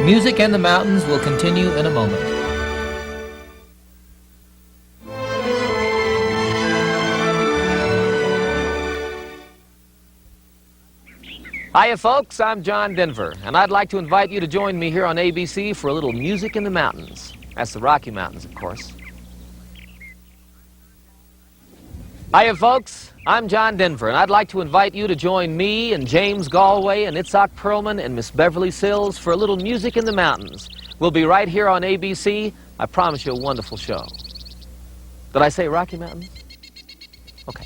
Music and the Mountains will continue in a moment. Hiya folks, I'm John Denver, and I'd like to invite you to join me here on ABC for a little music in the mountains. That's the Rocky Mountains, of course. Hiya folks, I'm John Denver, and I'd like to invite you to join me and James Galway and Itzhak Perlman and Miss Beverly Sills for a little music in the mountains. We'll be right here on ABC. I promise you a wonderful show. Did I say Rocky Mountains? Okay.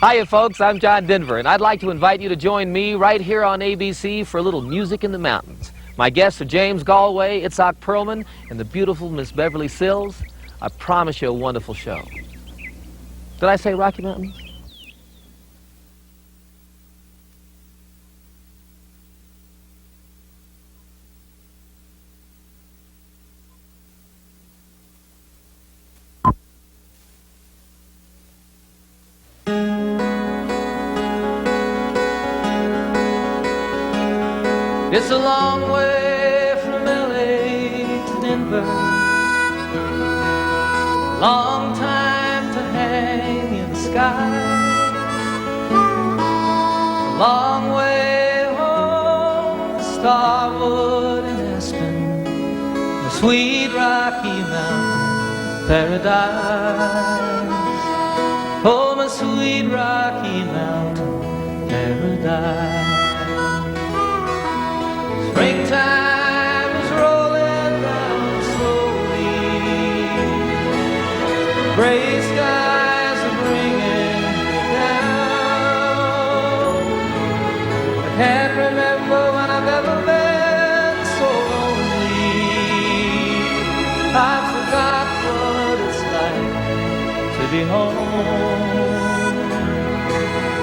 Hiya folks, I'm John Denver, and I'd like to invite you to join me right here on ABC for a little music in the mountains. My guests are James Galway, Itzhak Perlman, and the beautiful Miss Beverly Sills. I promise you a wonderful show. Did I say Rocky Mountains? It's a long way from LA to Denver. Long time to hang in the sky. A long way home to Starwood and Aspen, the sweet Rocky Mountain paradise. Oh, my sweet Rocky Mountain paradise. Springtime is rolling down slowly. Gray skies are bringing me down. I can't remember when I've ever been so lonely. I forgot what it's like to be home.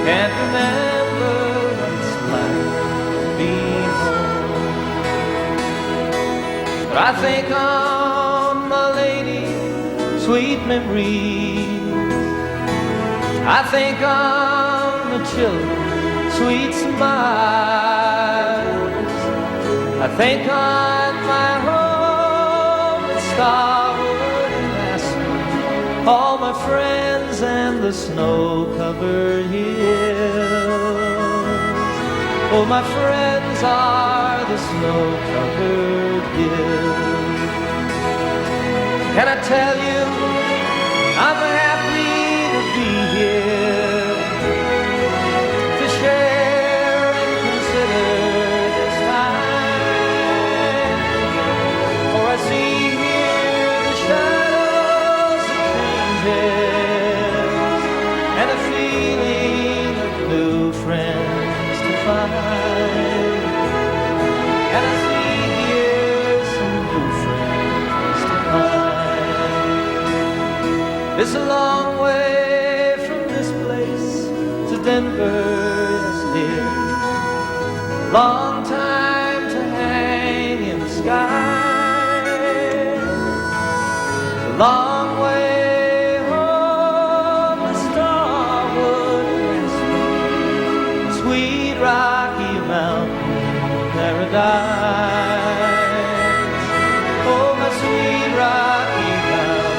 Can't remember what it's like to be home. But I think on my lady, sweet memories. I think on the children, sweet smiles. I think on my home in Starwood and Aspen, all my friends and the snow-covered hills. Oh, my friends are the snow-covered hills. Can I tell you, I'm happy to be here, to share and consider this time. For I see here the shadows of changes, and a feeling of new friends to find. And I see here some new friends to find. It's a long way from this place to Denver, yes dear. Long time to hang in the sky. It's a long way home to Starwood and Aspen, sweet Rocky Mountain paradise. Oh, my sweet Rocky Mountain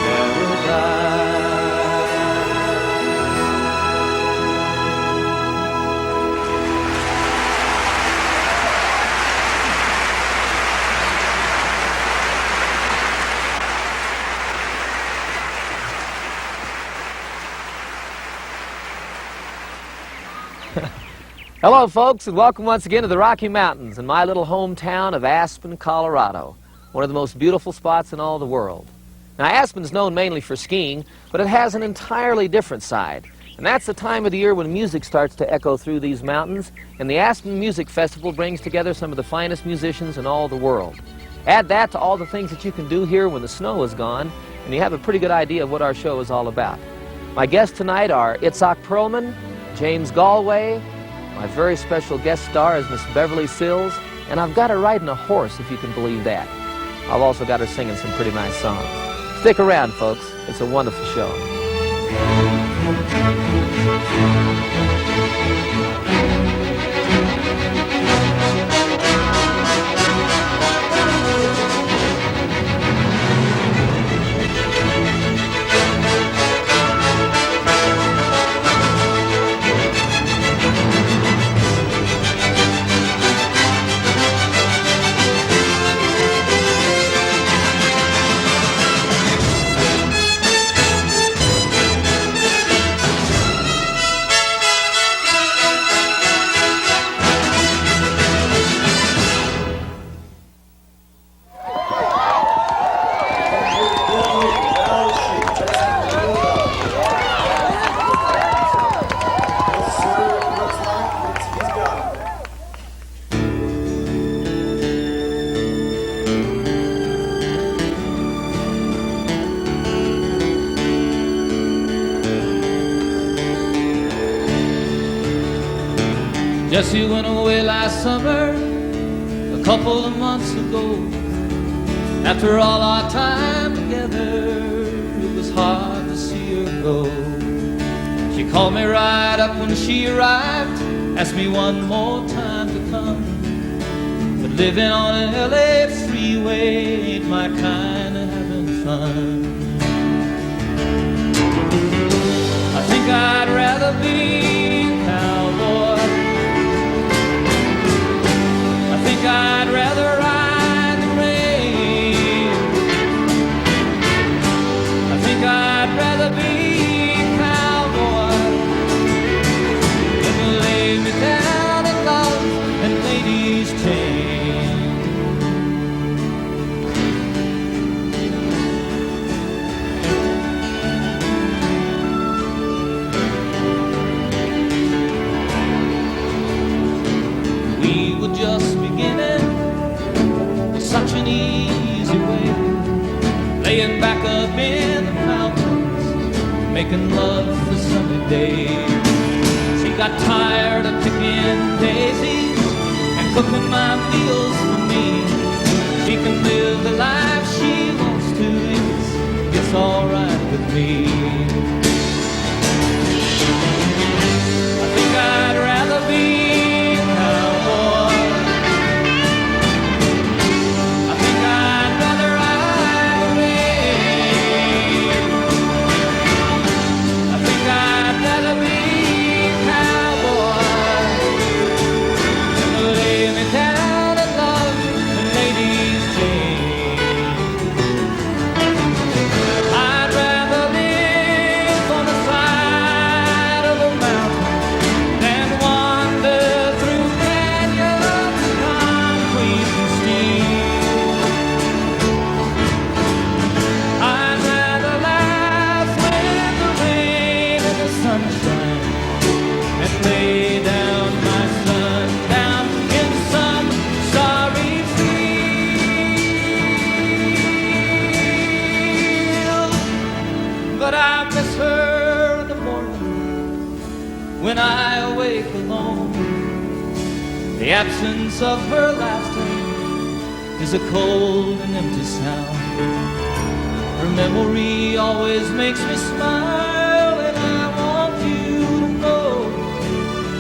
paradise. Hello, folks, and welcome once again to the Rocky Mountains in my little hometown of Aspen, Colorado, one of the most beautiful spots in all the world. Now, Aspen's known mainly for skiing, but it has an entirely different side, and that's the time of the year when music starts to echo through these mountains, and the Aspen Music Festival brings together some of the finest musicians in all the world. Add that to all the things that you can do here when the snow is gone, and you have a pretty good idea of what our show is all about. My guests tonight are Itzhak Perlman, James Galway. My very special guest star is Miss Beverly Sills, and I've got her riding a horse, if you can believe that. I've also got her singing some pretty nice songs. Stick around, folks. It's a wonderful show. Jessie went away last summer, a couple of months ago. After all our time together, it was hard to see her go. She called me right up when she arrived, asked me one more time to come. But living on an LA freeway ain't my kind of having fun. I think I'd rather be a cowboy. I think I'd rather ride the rain. I think I'd rather be a cowboy than to lay me down in love and ladies' chain. We were just beginning such an easy way, laying back up in the mountains, making love for sunny days. She got tired of picking daisies and cooking my meals for me. She can live the life she wants to, it's alright with me. I think I'd rather be a cowboy. I think I'd rather ride the rain. I think I'd rather be a cowboy than to lay me down in love and ladies' chains. I'd rather live on the side of a mountain than wander through canyons of concrete and steel. I'd rather laugh with the rain and the sunshine and lay down my son down in some sorry field. But I miss her in the morning when I awake alone. The absence of her laughter is a cold and empty sound. Her memory always makes me smile, and I want you to know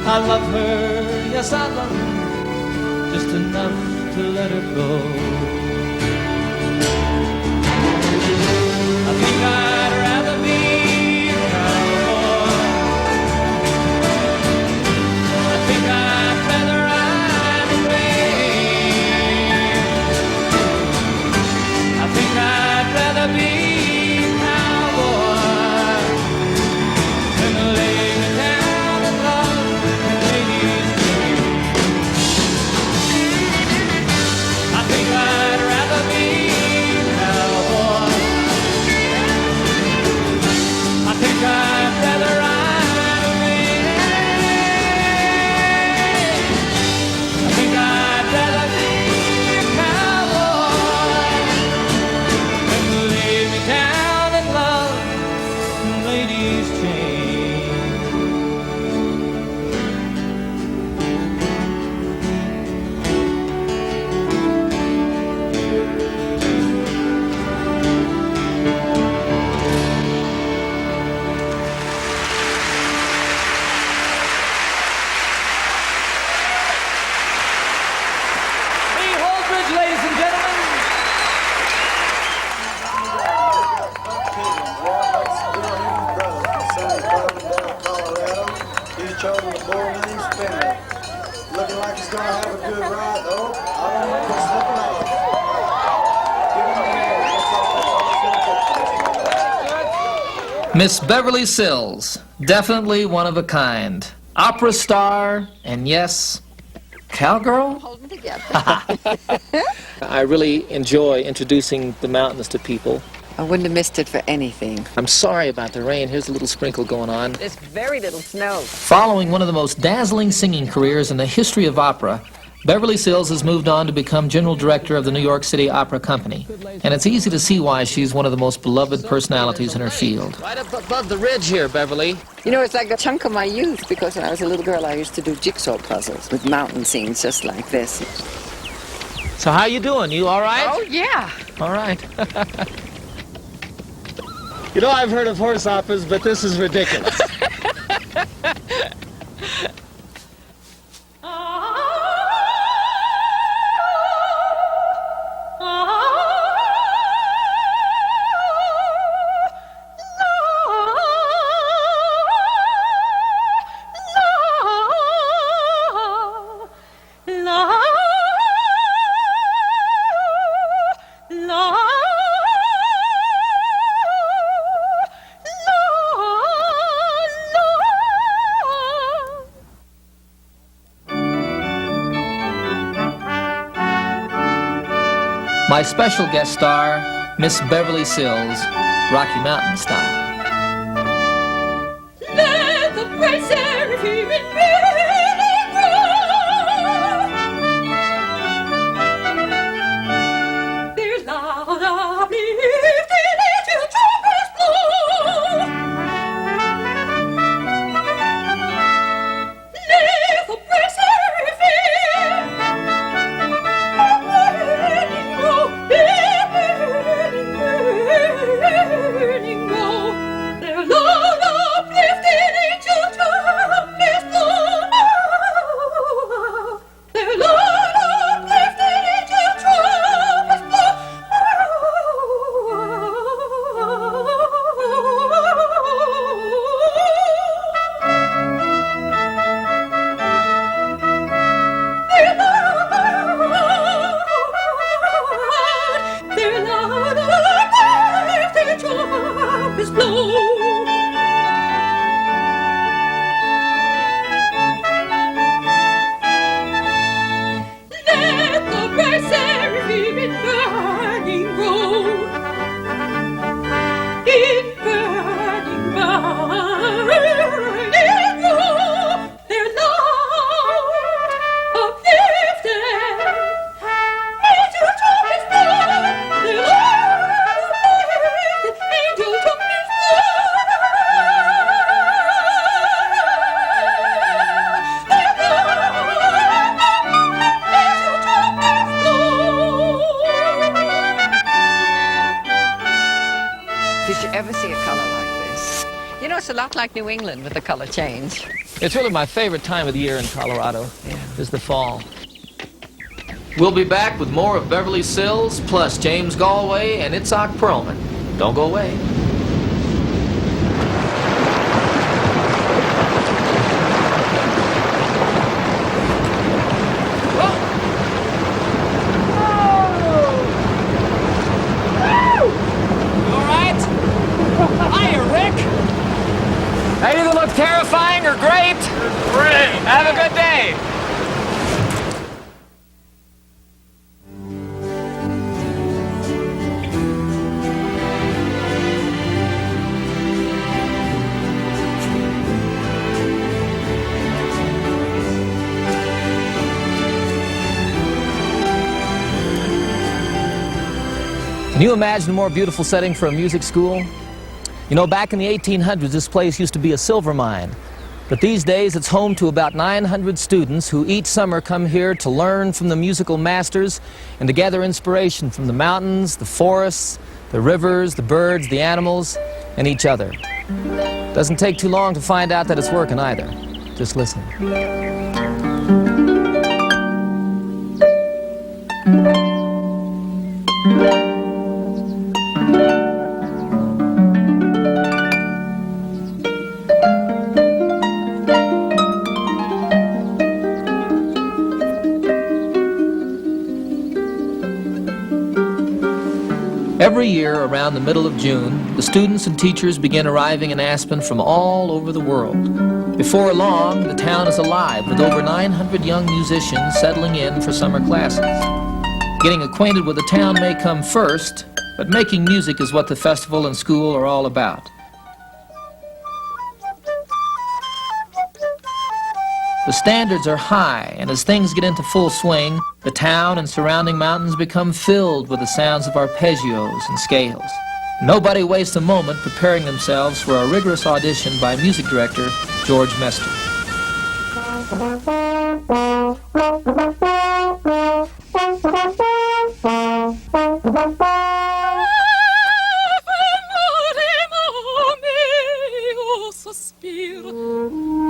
I love her, yes I love her, just enough to let her go. I think I'd rather be a cowboy. I think I'd rather ride the rain. I think I'd rather be a cowboy than to lay me down in love and ladies' chains. I think I'd rather be a cowboy. I think I'd rather ride the rain. I think I'd rather be a cowboy than to lay me down in love and ladies' chains. Lee Holdridge, ladies and gentlemen. Colorado. He's chosen the bull name Spinner. Looking like he's gonna have a good ride though. I don't know what's slipping off. Give him a hand. That's all it's gonna take. Miss Beverly Sills, definitely one of a kind. Opera star, and yes, cowgirl? Hold them together. I really enjoy introducing the mountains to people. I wouldn't have missed it for anything. I'm sorry about the rain. Here's a little sprinkle going on. There's very little snow. Following one of the most dazzling singing careers in the history of opera, Beverly Sills has moved on to become general director of the New York City Opera Company, and it's easy to see why she's one of the most beloved personalities in her field. Right up above the ridge here, Beverly. You know, it's like a chunk of my youth because when I was a little girl, I used to do jigsaw puzzles with mountain scenes just like this. So how you doing? You all right? Oh, yeah. All right. You know, I've heard of horse operas, but this is ridiculous. My special guest star, Miss Beverly Sills, Rocky Mountain style. Let the bright seraphim in me grow. Their loud uplifting angel trumpets blow. Let the bright seraphim burning grow. Their loud uplifting angel trumpets blow. Their loud uplifting angel trumpets blow. Their loud uplifting trumpets blow. Let the bright seraphim in burning grow. In burning grow. Their loud uplifting angel trumpets blow. Their loud uplifting angel trumpets blow. Their Did you ever see a color like this? You know, it's a lot like New England with the color change. It's really my favorite time of the year in Colorado, is the fall. We'll be back with more of Beverly Sills, plus James Galway and Itzhak Perlman. Don't go away. They either look terrifying or great. Great. Have a good day. Can you imagine a more beautiful setting for a music school? You know, back in the 1800s, this place used to be a silver mine. But these days, it's home to about 900 students who each summer come here to learn from the musical masters and to gather inspiration from the mountains, the forests, the rivers, the birds, the animals, and each other. Doesn't take too long to find out that it's working either. Just listen. Every year, around the middle of June, the students and teachers begin arriving in Aspen from all over the world. Before long, the town is alive with over 900 young musicians settling in for summer classes. Getting acquainted with the town may come first, but making music is what the festival and school are all about. The standards are high, and as things get into full swing, the town and surrounding mountains become filled with the sounds of arpeggios and scales. Nobody wastes a moment preparing themselves for a rigorous audition by music director George Mester.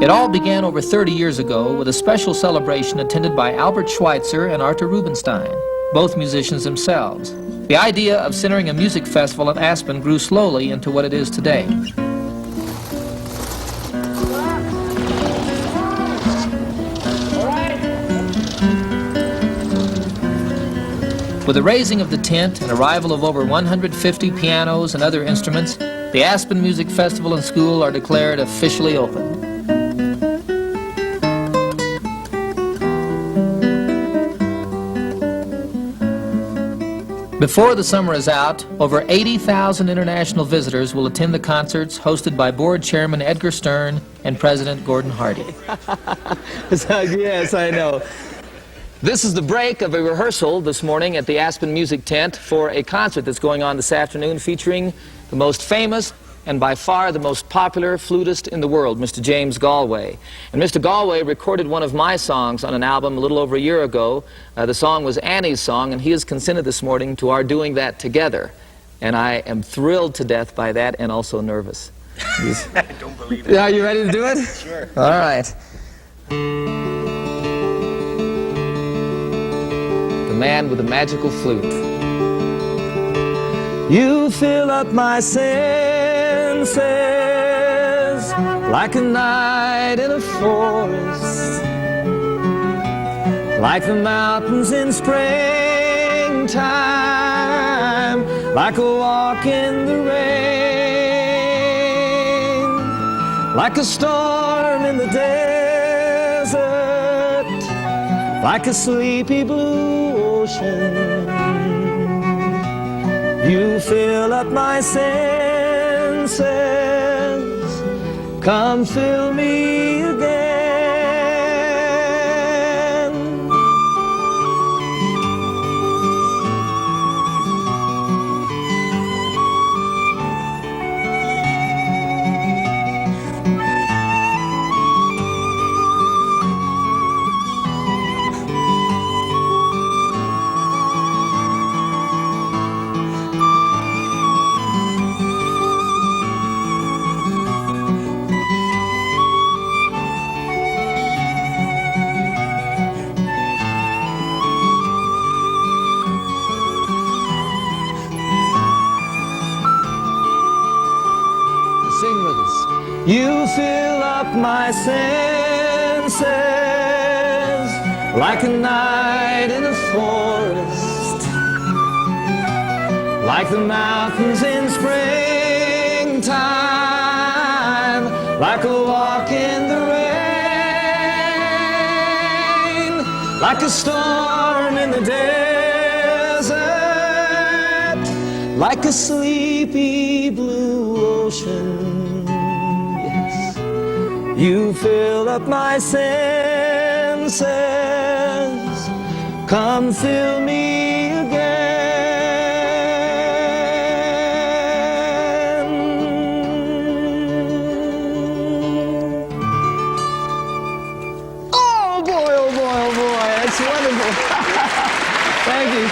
It all began over 30 years ago with a special celebration attended by Albert Schweitzer and Arthur Rubinstein, both musicians themselves. The idea of centering a music festival in Aspen grew slowly into what it is today. With the raising of the tent and arrival of over 150 pianos and other instruments, the Aspen Music Festival and School are declared officially open. Before the summer is out, over 80,000 international visitors will attend the concerts hosted by Board Chairman Edgar Stern and President Gordon Hardy. Yes, I know. This is the break of a rehearsal this morning at the Aspen Music Tent for a concert that's going on this afternoon featuring the most famous and by far the most popular flutist in the world, Mr. James Galway. And Mr. Galway recorded one of my songs on an album a little over a year ago. The song was Annie's song, and he has consented this morning to our doing that together. And I am thrilled to death by that and also nervous. I don't believe it. Are you ready to do it? Sure. All right. The man with the magical flute. You fill up my senses like a night in a forest, like the mountains in springtime, like a walk in the rain, like a storm in the desert, like a sleepy blue ocean. You fill up my senses, come fill me again. Sing with us. You fill up my senses like a night in a forest, like the mountains in springtime, like a walk in the rain, like a storm in the desert, like a sleepy blue ocean. Yes, you fill up my senses, come fill me again. Oh boy, oh boy, oh boy, that's wonderful. Thank you.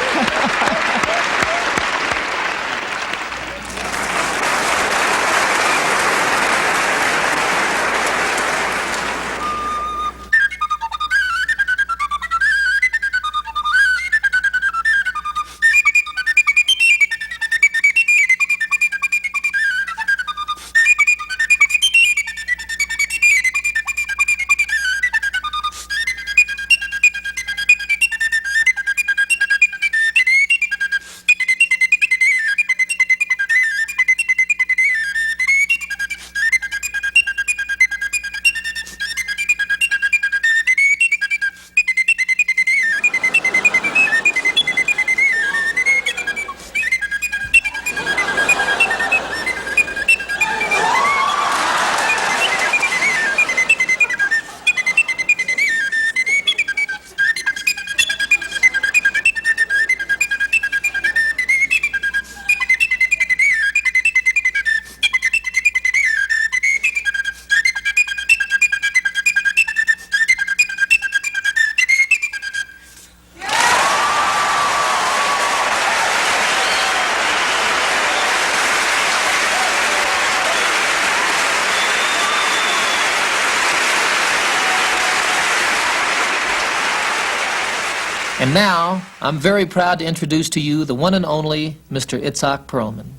And now, I'm very proud to introduce to you the one and only Mr. Itzhak Perlman.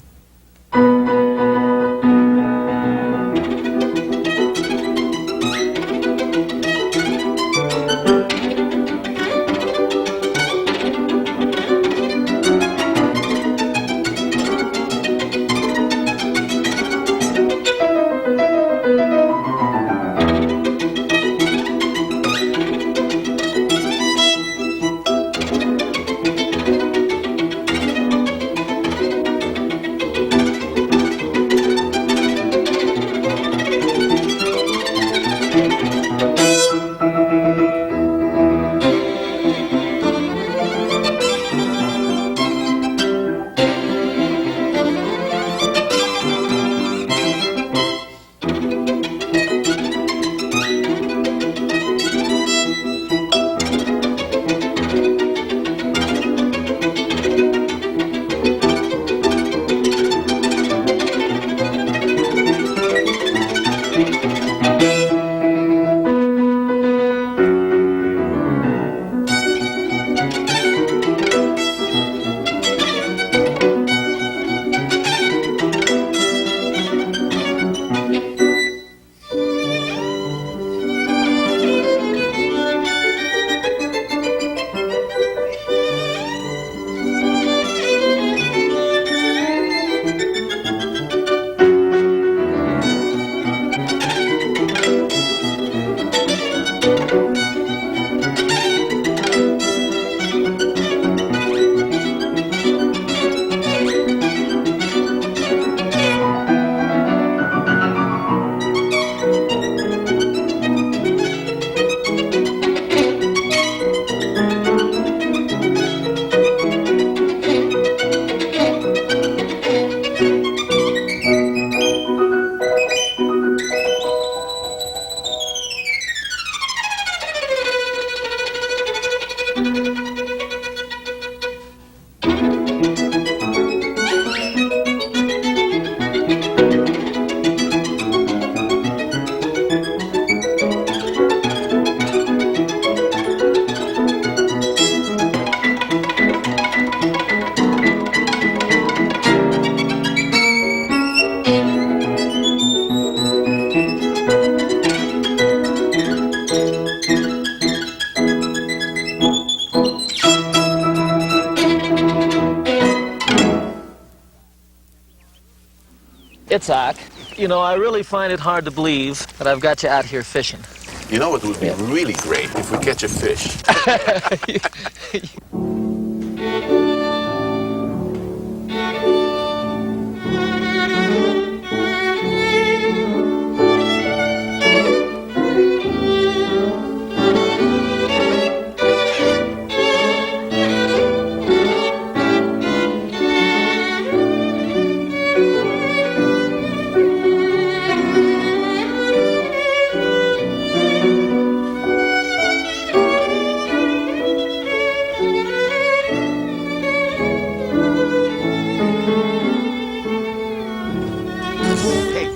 Itzhak, you know, I really find it hard to believe that I've got you out here fishing. You know, it would be really great if we catch a fish.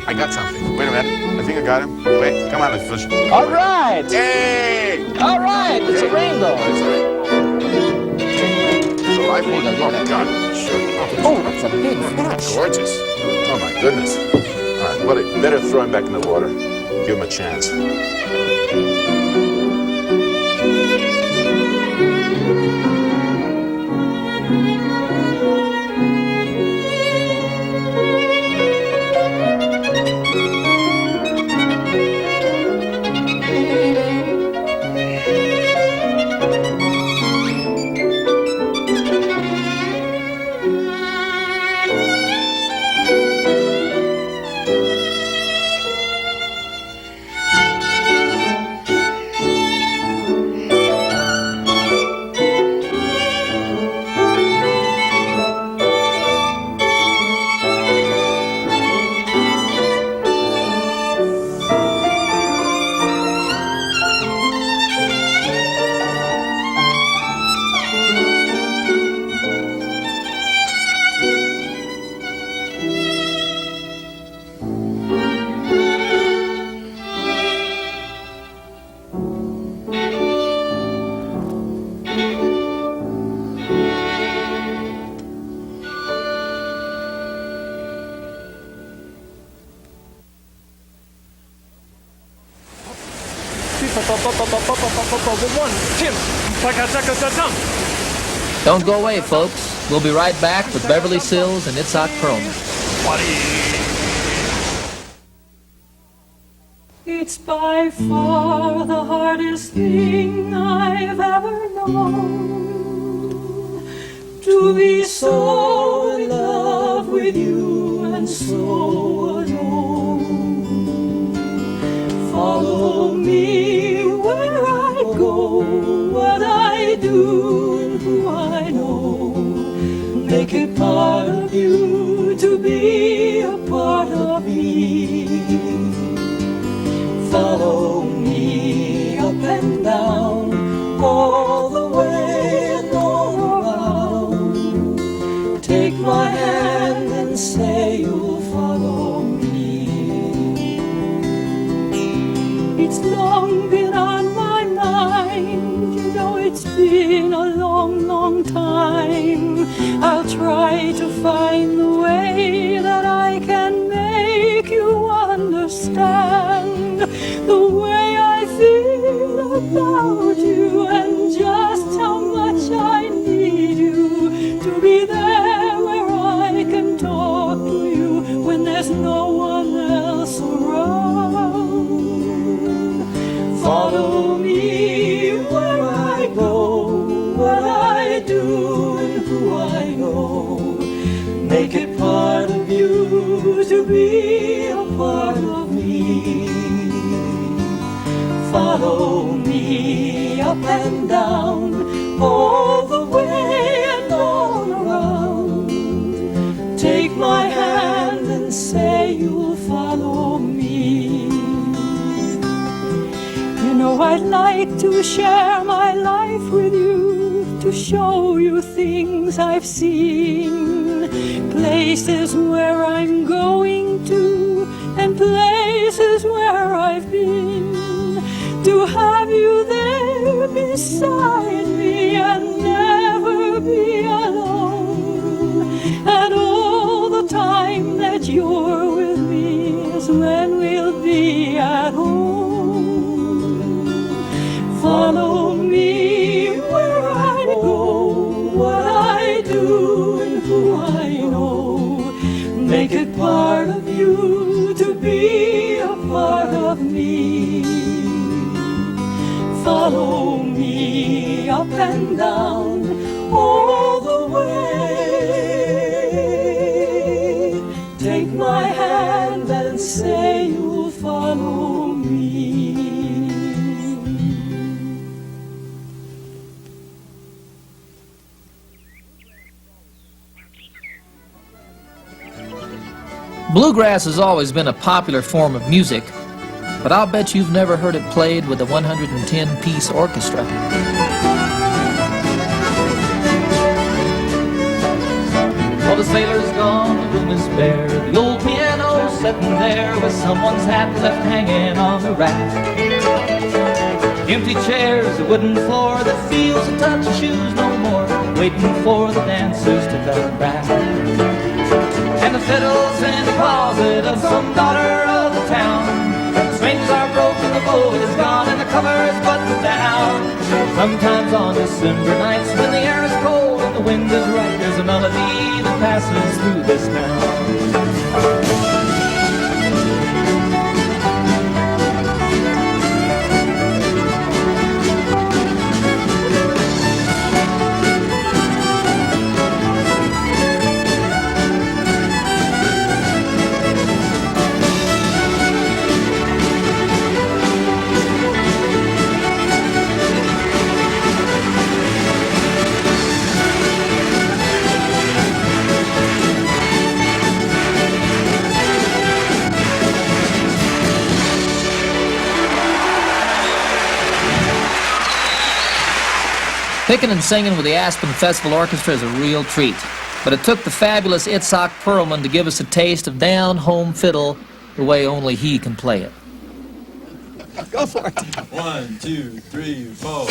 I got something. Wait a minute. I think I got him. Wait, come on, let's fish. All right! Hey! All right! It's a rainbow! It's a rainbow. It's a live one. Oh, God. Sure. Oh, that's a big fish. Gorgeous. Oh, my goodness. All right, well, better throw him back in the water. Give him a chance. Don't go away, folks. We'll be right back with Beverly Sills and Itzhak Perlman. It's by far the hardest thing I've ever known, to be so in love with you and so alone. Follow me where I go, what I do and who I know. Make it part of you to be a part of me. Follow me up and down, all the way and all around. Take my hand and say you'll follow me. It's long been on my mind, you know it's been a long, long time. I'll try to find the way that I can make you understand the way I feel about you and just how much I need you to be there where I can talk to you when there's no one else around. Follow me where I go, what I do and who I know. Make it part of you to be a part of me. Follow me up and down, all the way and all around. Take my hand and say you'll follow me. You know I'd like to share my life with you, to show you things I've seen, places where I'm going to and places where I've been. To have you there beside me and never be alone. And all the time that you're with me is when we'll be at home. Follow me where I go, what I do and who I know. Make it part of you to be a part of me. Follow me up and down, all the way. Take my hand and say you'll follow me. Bluegrass has always been a popular form of music, but I'll bet you've never heard it played with a 110-piece orchestra. Well, the sailor's gone, the room is bare, the old piano sitting there with someone's hat left hanging on the rack. Empty chairs, a wooden floor that feels the touch of shoes no more, waiting for the dancers to come back. And the fiddle's in the closet of some daughter of the town. The strings are broken, the bow is gone, and the cover is buttoned down. Sometimes on December nights when the air is cold and the wind is right, there's a melody that passes through this town. Picking and singing with the Aspen Festival Orchestra is a real treat, but it took the fabulous Itzhak Perlman to give us a taste of down-home fiddle the way only he can play it. Go for it. 1, 2, 3, 4.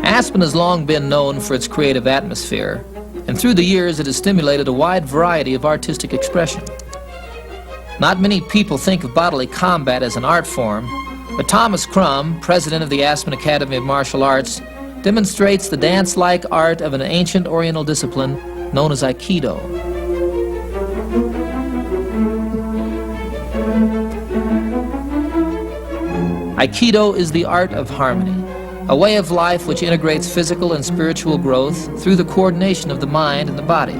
Aspen has long been known for its creative atmosphere, and through the years it has stimulated a wide variety of artistic expression. Not many people think of bodily combat as an art form, but Thomas Crum, president of the Aspen Academy of Martial Arts, demonstrates the dance-like art of an ancient Oriental discipline known as Aikido. Aikido is the art of harmony, a way of life which integrates physical and spiritual growth through the coordination of the mind and the body.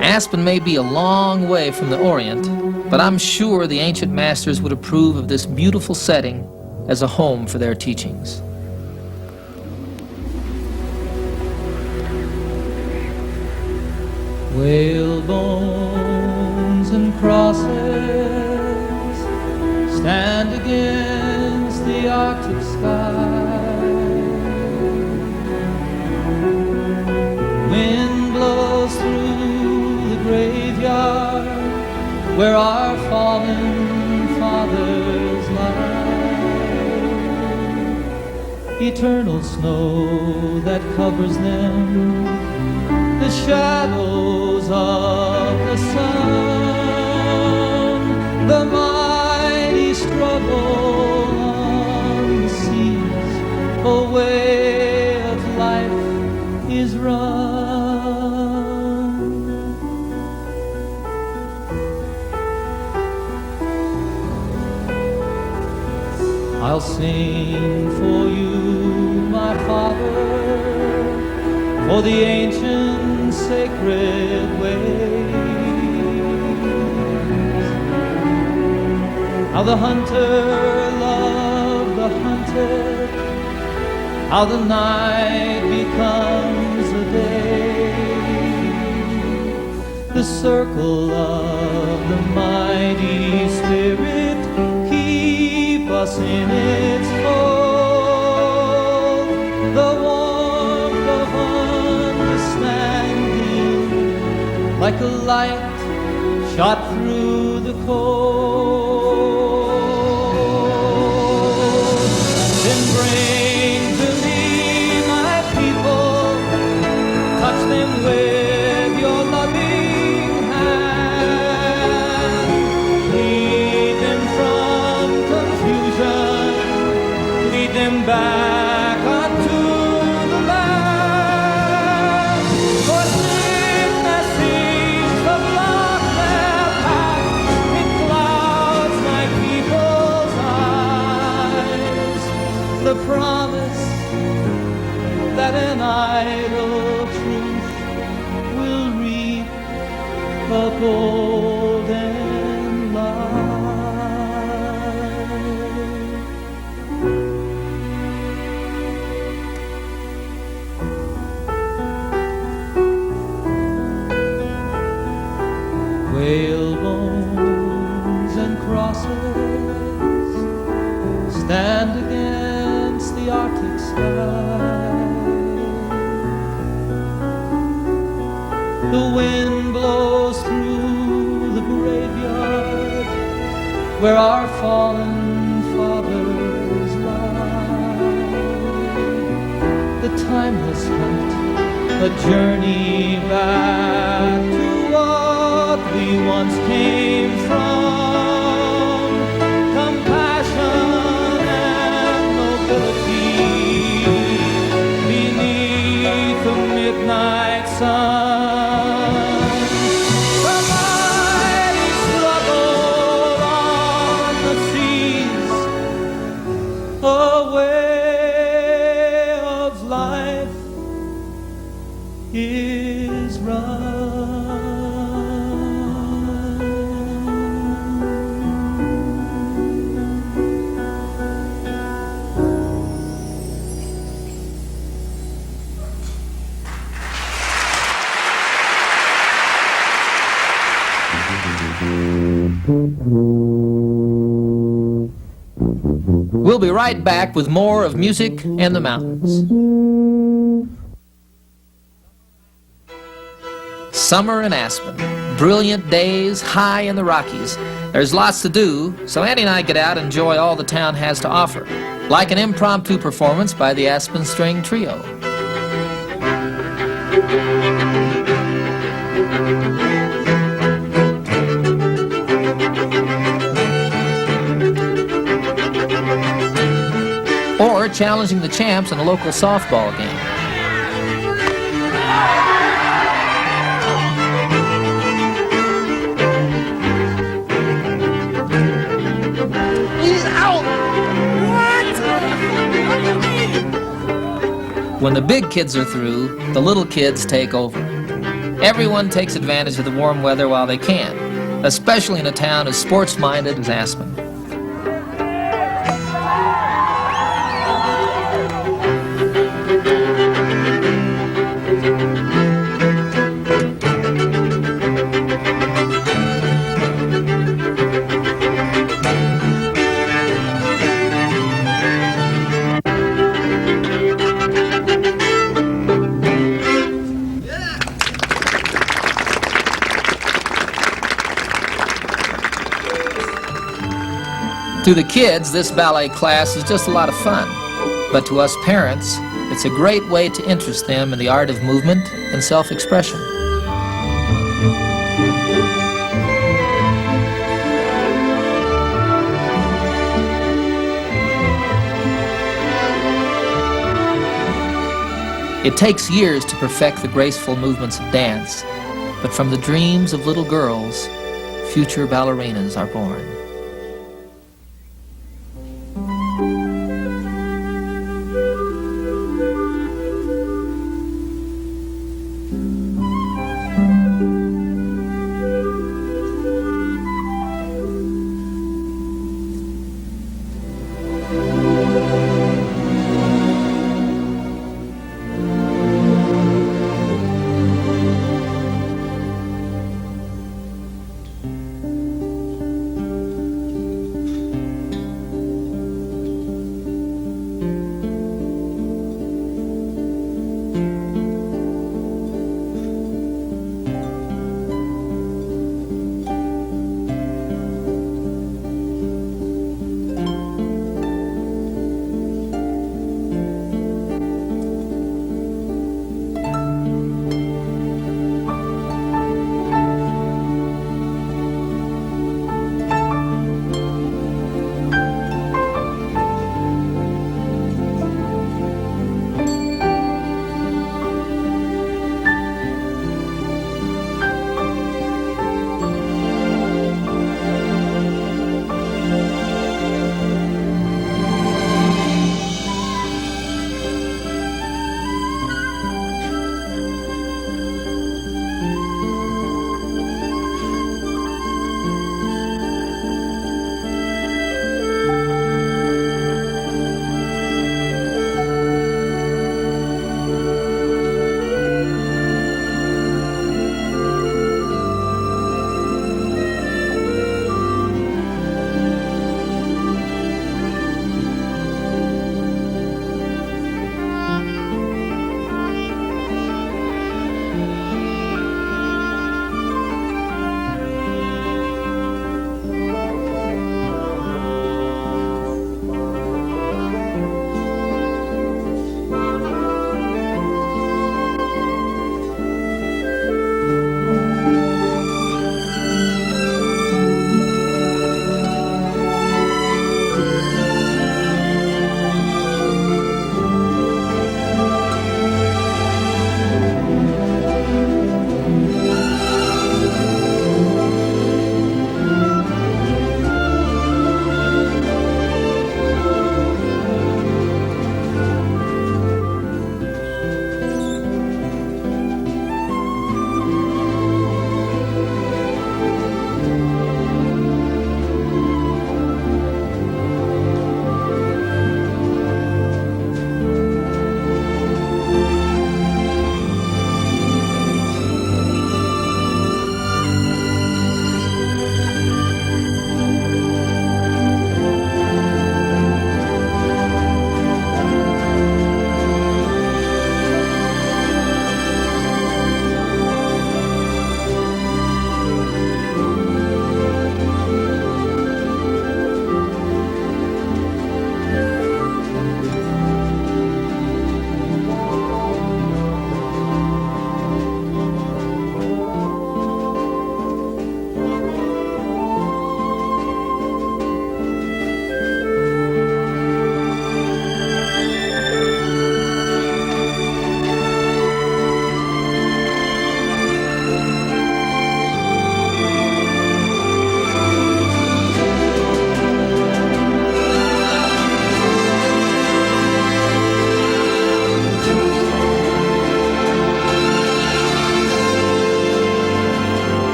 Aspen may be a long way from the Orient, but I'm sure the ancient masters would approve of this beautiful setting as a home for their teachings. Whalebones and crosses stand against the Arctic sky. Wind blows through the graveyard where our fallen fathers lie. Eternal snow that covers them, the shadows of the sun, the mighty struggle on the seas, a way of life is run. I'll sing for you, my father, for the ancient sacred ways. How the hunter loved the hunted, how the night becomes a day. The circle of the mighty spirit keep us in its fold. The warmth of understanding, like a light shot through the cold. Then bring to me my people, touch them with your loving hand. Lead them from confusion, lead them back unto the land. For sickness seems to block their path, it clouds my people's eyes. The promise that an idle truth will reap a golden life. Whalebones and crosses stand against the Arctic sky. The wind blows through the graveyard where our fallen fathers lie. The timeless hunt, a journey back to what we once came from. Compassion and nobility beneath the midnight sun. The mighty struggle on the seas, a way of life is run. Mm-hmm. We'll be right back with more of Music and the Mountains. Summer in Aspen. Brilliant days high in the Rockies. There's lots to do, so Andy and I get out and enjoy all the town has to offer, like an impromptu performance by the Aspen String Trio. Or challenging the champs in a local softball game. When the big kids are through, the little kids take over. Everyone takes advantage of the warm weather while they can, especially in a town as sports-minded as Aspen. To the kids, this ballet class is just a lot of fun. But to us parents, it's a great way to interest them in the art of movement and self-expression. It takes years to perfect the graceful movements of dance, but from the dreams of little girls, future ballerinas are born.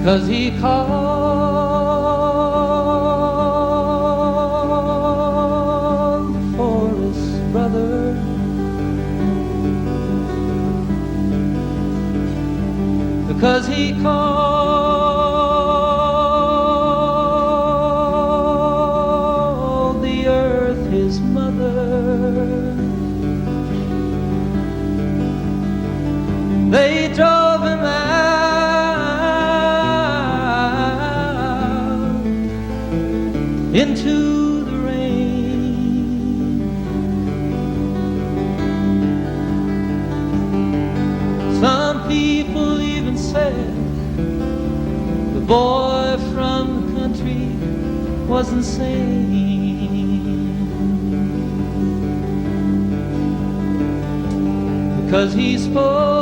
'cause he called the forest brother. Because he called the earth his mother. They drove him out into the rain. Some people even said the boy from the country was insane, because he spoke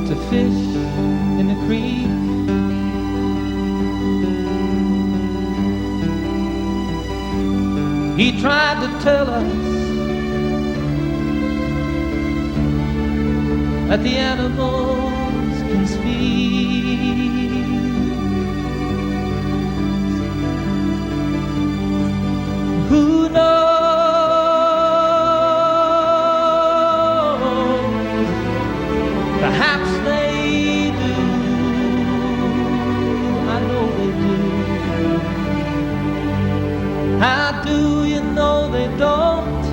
to fish in the creek. He tried to tell us that the animals can speak. Who knows? Perhaps they do. I know they do. How do you know they don't?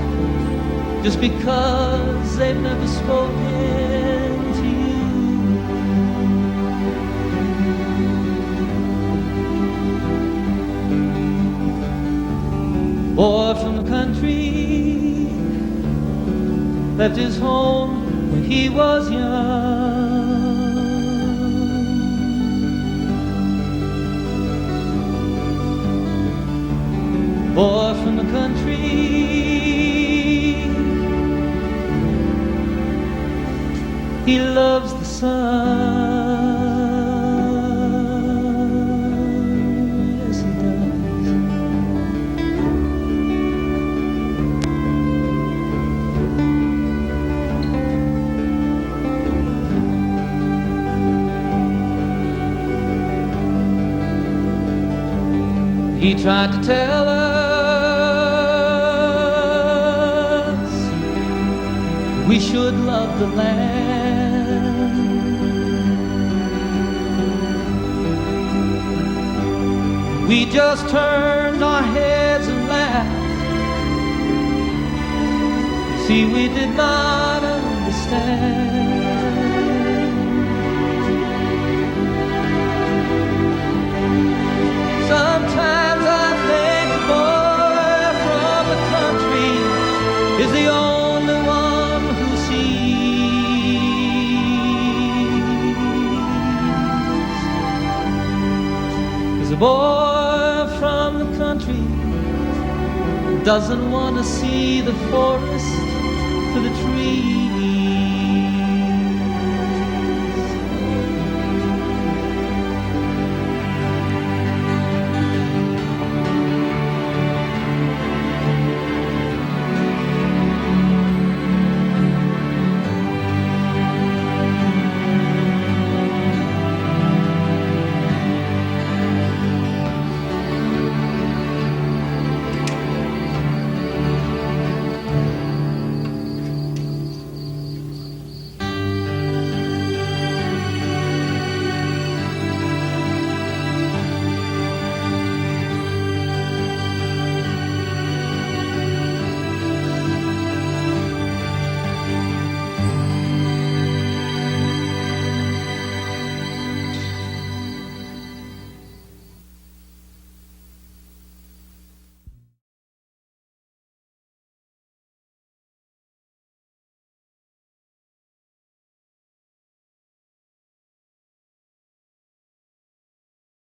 Just because they've never spoken to you. Boy from the country left his home when he was young. Boy from the country, he loves the sun. Yes, he does. He tried to tell us we should love the land. We just turned our heads and laughed. See, we did not understand. Sometimes I think the boy from the country is the only one who sees. 'Cause the boy from the country doesn't want to see the forest for the trees.